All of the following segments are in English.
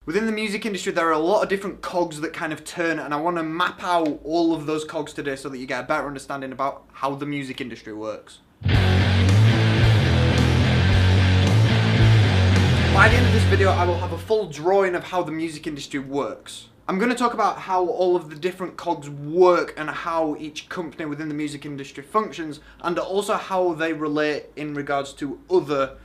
Within the music industry, there are a lot of different cogs that kind of turn, and I want to map out all of those cogs today so that you get a better understanding about how the music industry works. By the end of this video, I will have a full drawing of how the music industry works. I'm going to talk about how all of the different cogs work and how each company within the music industry functions, and also how they relate in regards to other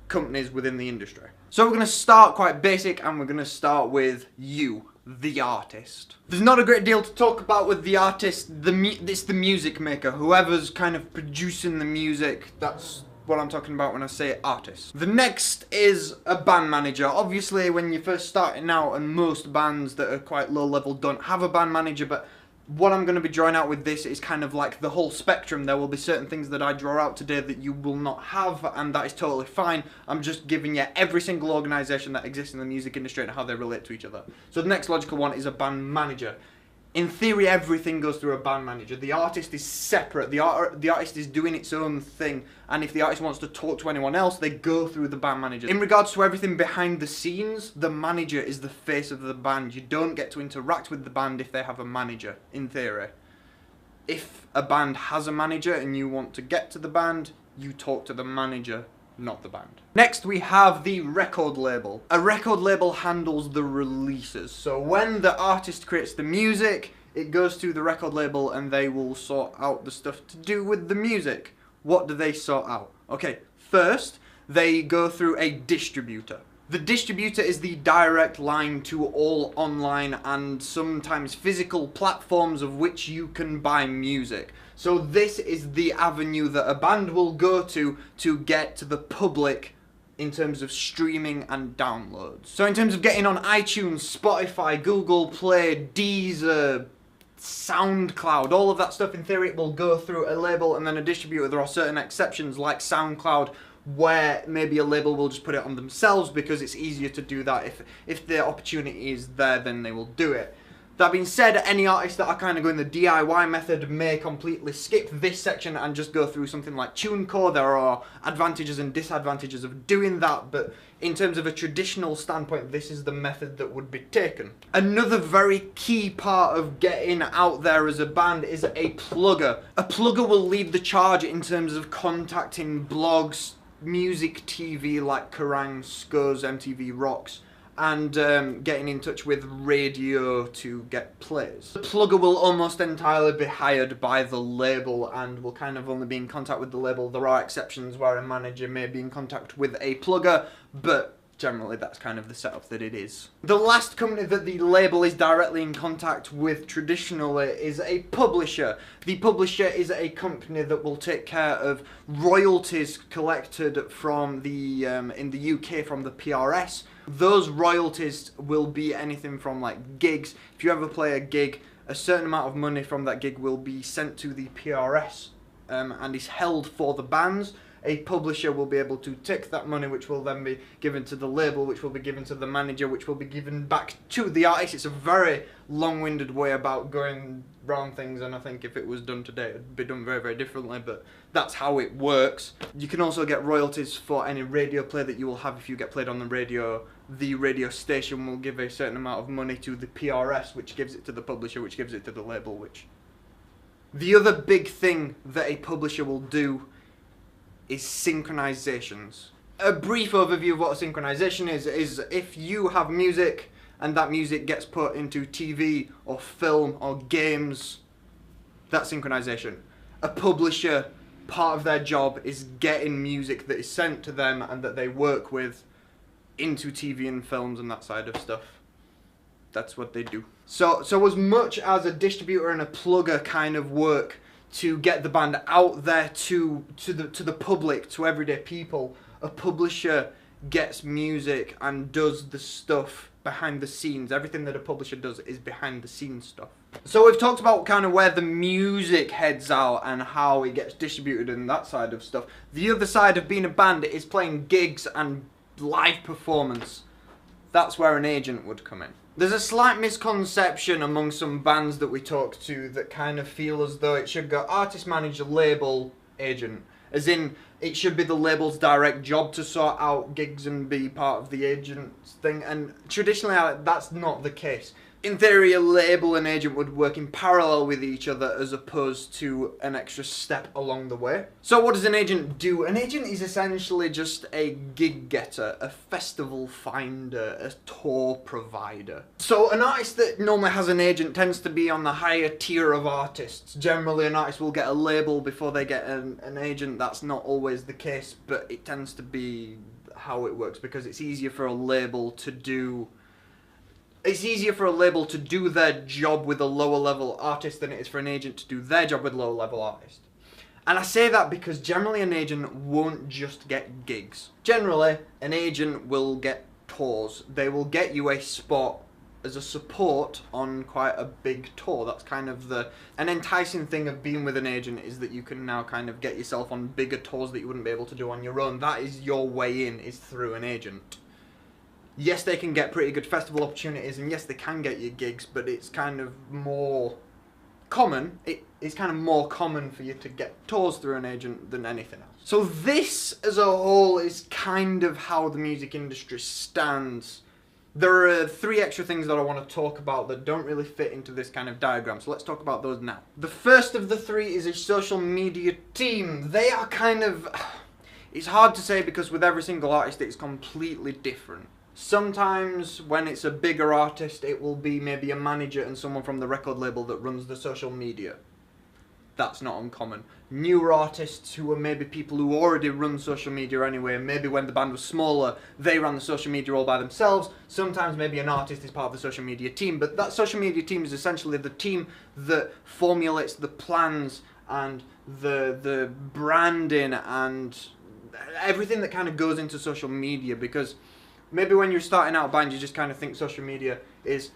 companies within the industry. So we're going to start quite basic, and we're going to start with you, the artist. There's not a great deal to talk about with the artist. It's the music maker, whoever's kind of producing the music. That's what I'm talking about when I say artist. The next is a band manager. Obviously, when you're first starting out, and most bands that are quite low level don't have a band manager, but what I'm going to be drawing out with this is kind of like the whole spectrum. There will be certain things that I draw out today that you will not have, and that is totally fine. I'm just giving you every single organisation that exists in the music industry and how they relate to each other. So the next logical one is a band manager. In theory, everything goes through a band manager. The artist is separate. The artist is doing its own thing, and if the artist wants to talk to anyone else, they go through the band manager. In regards to everything behind the scenes, the manager is the face of the band. You don't get to interact with the band if they have a manager, in theory. If a band has a manager and you want to get to the band, you talk to the manager, not the band. Next, we have the record label. A record label handles the releases. So when the artist creates the music, it goes to the record label and they will sort out the stuff to do with the music. What do they sort out? Okay, first, they go through a distributor. The distributor is the direct line to all online and sometimes physical platforms of which you can buy music. So this is the avenue that a band will go to get to the public in terms of streaming and downloads. So in terms of getting on iTunes, Spotify, Google Play, Deezer, SoundCloud, all of that stuff, in theory it will go through a label and then a distributor. There are certain exceptions like SoundCloud, where maybe a label will just put it on themselves because it's easier to do that. If the opportunity is there, then they will do it. That being said, any artists that are kind of going the DIY method may completely skip this section and just go through something like TuneCore. There are advantages and disadvantages of doing that, but in terms of a traditional standpoint, this is the method that would be taken. Another very key part of getting out there as a band is a plugger. A plugger will lead the charge in terms of contacting blogs, music TV like Kerrang, Scuzz, MTV Rocks, and getting in touch with radio to get plays. The plugger will almost entirely be hired by the label and will kind of only be in contact with the label. There are exceptions where a manager may be in contact with a plugger, but generally that's kind of the setup that it is. The last company that the label is directly in contact with traditionally is a publisher. The publisher is a company that will take care of royalties collected from the in the UK from the PRS. Those royalties will be anything from like gigs. If you ever play a gig, a certain amount of money from that gig will be sent to the PRS and is held for the bands. A publisher will be able to take that money, which will then be given to the label, which will be given to the manager, which will be given back to the artist. It's a very long-winded way about going around things, and I think if it was done today, it'd be done very, very differently, but that's how it works. You can also get royalties for any radio play that you will have if you get played on the radio. The radio station will give a certain amount of money to the PRS, which gives it to the publisher, which gives it to the label, which... The other big thing that a publisher will do is synchronizations. A brief overview of what a synchronization is if you have music and that music gets put into TV or film or games, that's synchronization. A publisher, part of their job is getting music that is sent to them and that they work with into TV and films and that side of stuff. That's what they do. So as much as a distributor and a plugger kind of work to get the band out there to the public, to everyday people, a publisher gets music and does the stuff behind the scenes. Everything that a publisher does is behind the scenes stuff. So we've talked about kind of where the music heads out and how it gets distributed and that side of stuff. The other side of being a band is playing gigs and live performance. That's where an agent would come in. There's a slight misconception among some bands that we talk to that kind of feel as though it should go artist, manager, label, agent. As in, it should be the label's direct job to sort out gigs and be part of the agent's thing, and traditionally that's not the case. In theory, a label and agent would work in parallel with each other as opposed to an extra step along the way. So what does an agent do? An agent is essentially just a gig getter, a festival finder, a tour provider. So an artist that normally has an agent tends to be on the higher tier of artists. Generally an artist will get a label before they get an agent. That's not always the case, but it tends to be how it works because it's easier for a label to do... It's easier for a label to do their job with a lower level artist than it is for an agent to do their job with a lower level artist. And I say that because generally an agent won't just get gigs. Generally, an agent will get tours. They will get you a spot as a support on quite a big tour. That's kind of an enticing thing of being with an agent, is that you can now kind of get yourself on bigger tours that you wouldn't be able to do on your own. That is your way in, is through an agent. Yes, they can get pretty good festival opportunities, and yes, they can get you gigs, but it's kind of more common. It's kind of more common for you to get tours through an agent than anything else. So this, as a whole, is kind of how the music industry stands. There are 3 extra things that I want to talk about that don't really fit into this kind of diagram, so let's talk about those now. The first of the 3 is a social media team. They are kind of... It's hard to say because with every single artist it's completely different. Sometimes when it's a bigger artist it will be maybe a manager and someone from the record label that runs the social media. That's not uncommon. Newer artists who are maybe people who already run social media anyway, and maybe when the band was smaller they ran the social media all by themselves. Sometimes maybe an artist is part of the social media team, but that social media team is essentially the team that formulates the plans and the branding and everything that kind of goes into social media, because maybe when you're starting out a band, you just kind of think social media is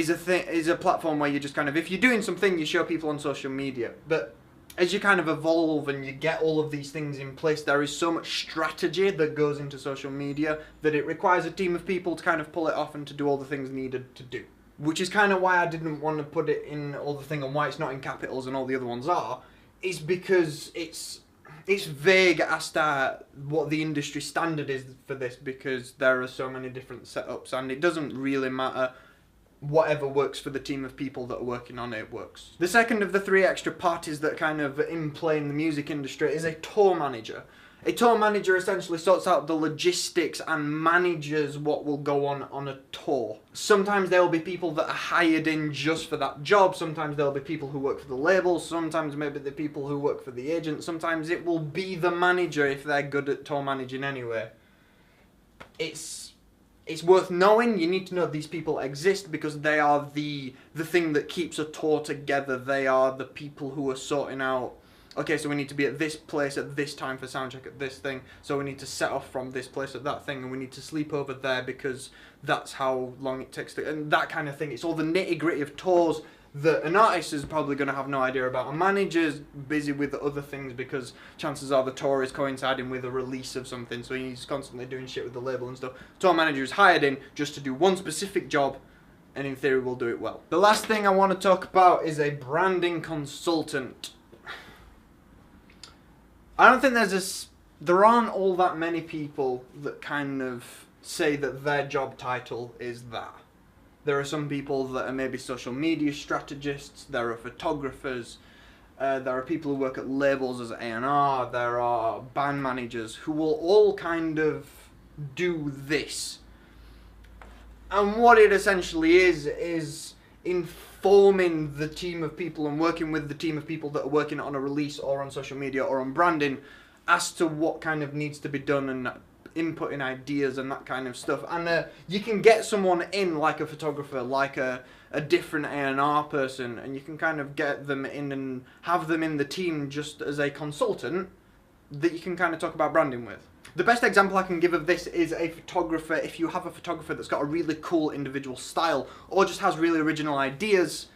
a platform where you just kind of, if you're doing something, you show people on social media. But as you kind of evolve and you get all of these things in place, there is so much strategy that goes into social media that it requires a team of people to kind of pull it off and to do all the things needed to do. Which is kind of why I didn't want to put it in all the thing, and why it's not in capitals and all the other ones are, is because it's vague as to what the industry standard is for this, because there are so many different setups and it doesn't really matter. Whatever works for the team of people that are working on it works. The second of the 3 extra parties that kind of in play in the music industry is a tour manager. A tour manager essentially sorts out the logistics and manages what will go on a tour. Sometimes there will be people that are hired in just for that job, sometimes there will be people who work for the label, sometimes maybe the people who work for the agent, sometimes it will be the manager if they're good at tour managing anyway. It's worth knowing. You need to know these people exist because they are the thing that keeps a tour together. They are the people who are sorting out, okay, so we need to be at this place at this time for soundcheck at this thing, so we need to set off from this place at that thing, and we need to sleep over there because that's how long it takes to, and that kind of thing. It's all the nitty-gritty of tours that an artist is probably going to have no idea about. A manager's busy with other things because chances are the tour is coinciding with a release of something, so he's constantly doing shit with the label and stuff. Tour manager is hired in just to do one specific job, and in theory will do it well. The last thing I want to talk about is a branding consultant. I don't think there aren't all that many people that kind of say that their job title is that. There are some people that are maybe social media strategists, there are photographers, there are people who work at labels as A&R, there are band managers who will all kind of do this. And what it essentially is informing the team of people and working with the team of people that are working on a release or on social media or on branding as to what kind of needs to be done and inputting ideas and that kind of stuff. And you can get someone in like a photographer, like a different A&R person, and you can kind of get them in and have them in the team just as a consultant that you can kind of talk about branding with. The best example I can give of this is a photographer. If you have a photographer that's got a really cool individual style or just has really original ideas,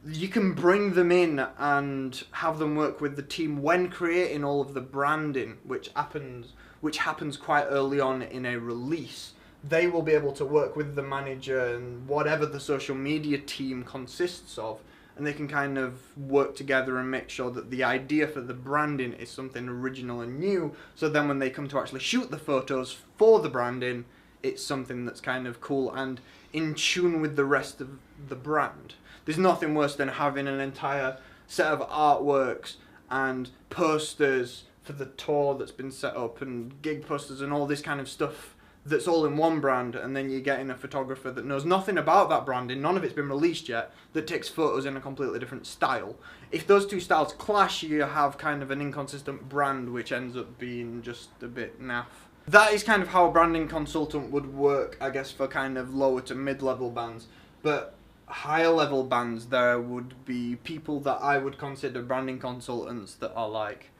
you can bring them in and have them work with the team when creating all of the branding, which happens quite early on in a release. They will be able to work with the manager and whatever the social media team consists of and they can kind of work together and make sure that the idea for the branding is something original and new, so then when they come to actually shoot the photos for the branding, it's something that's kind of cool and in tune with the rest of the brand. There's nothing worse than having an entire set of artworks and posters for the tour that's been set up and gig posters and all this kind of stuff that's all in one brand, and then you're getting a photographer that knows nothing about that branding, none of it's been released yet, that takes photos in a completely different style. If those two styles clash, you have kind of an inconsistent brand which ends up being just a bit naff. That is kind of how a branding consultant would work, I guess, for kind of lower to mid-level bands. But higher level bands, there would be people that I would consider branding consultants that are like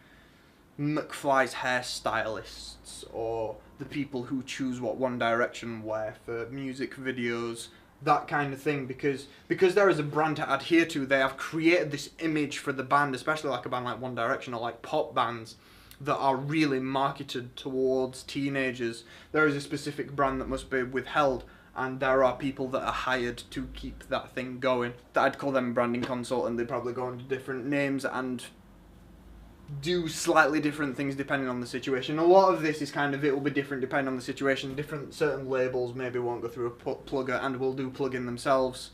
McFly's hairstylists, or the people who choose what One Direction wear for music videos, that kind of thing, because there is a brand to adhere to. They have created this image for the band, especially like a band like One Direction or like pop bands that are really marketed towards teenagers. There is a specific brand that must be withheld, and there are people that are hired to keep that thing going. I'd call them a branding consultant. They probably go under different names and do slightly different things depending on the situation. A lot of this is kind of, it will be different depending on the situation. Certain labels maybe won't go through a plugger and will do plugin themselves.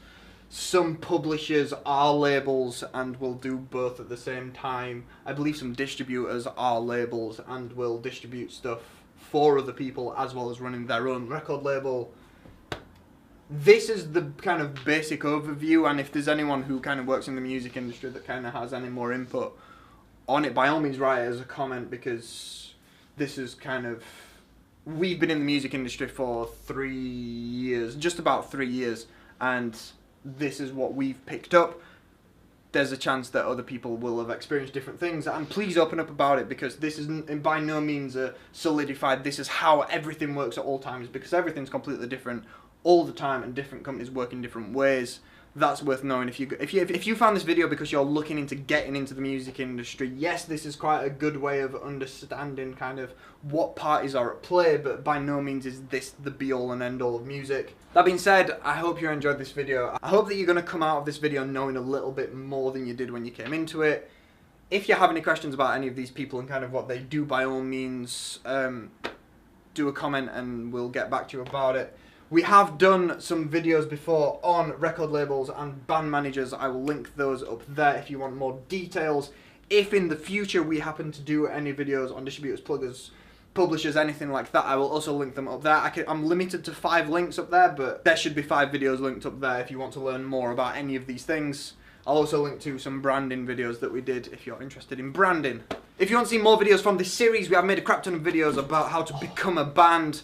Some publishers are labels and will do both at the same time. I believe some distributors are labels and will distribute stuff for other people as well as running their own record label. This is the kind of basic overview, and if there's anyone who kind of works in the music industry that kind of has any more input on it, by all means write it as a comment, because this is kind of, we've been in the music industry for 3 years, just about 3 years, and this is what we've picked up. There's a chance that other people will have experienced different things, and please open up about it, because this isn't by no means a solidified, this is how everything works at all times, because everything's completely different all the time and different companies work in different ways. That's worth knowing. If you found this video because you're looking into getting into the music industry, yes, this is quite a good way of understanding kind of what parties are at play, but by no means is this the be-all and end-all of music. That being said, I hope you enjoyed this video. I hope that you're going to come out of this video knowing a little bit more than you did when you came into it. If you have any questions about any of these people and kind of what they do, by all means, do a comment and we'll get back to you about it. We have done some videos before on record labels and band managers. I will link those up there if you want more details. If in the future we happen to do any videos on distributors, pluggers, publishers, anything like that, I will also link them up there. I'm limited to 5 links up there, but there should be 5 videos linked up there if you want to learn more about any of these things. I'll also link to some branding videos that we did if you're interested in branding. If you want to see more videos from this series, we have made a crap ton of videos about how to become a band.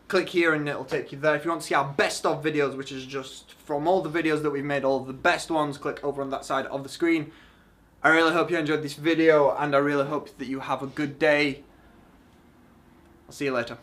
Click here and it'll take you there. If you want to see our best of videos, which is just from all the videos that we've made, all of the best ones, click over on that side of the screen. I really hope you enjoyed this video, and I really hope that you have a good day. I'll see you later.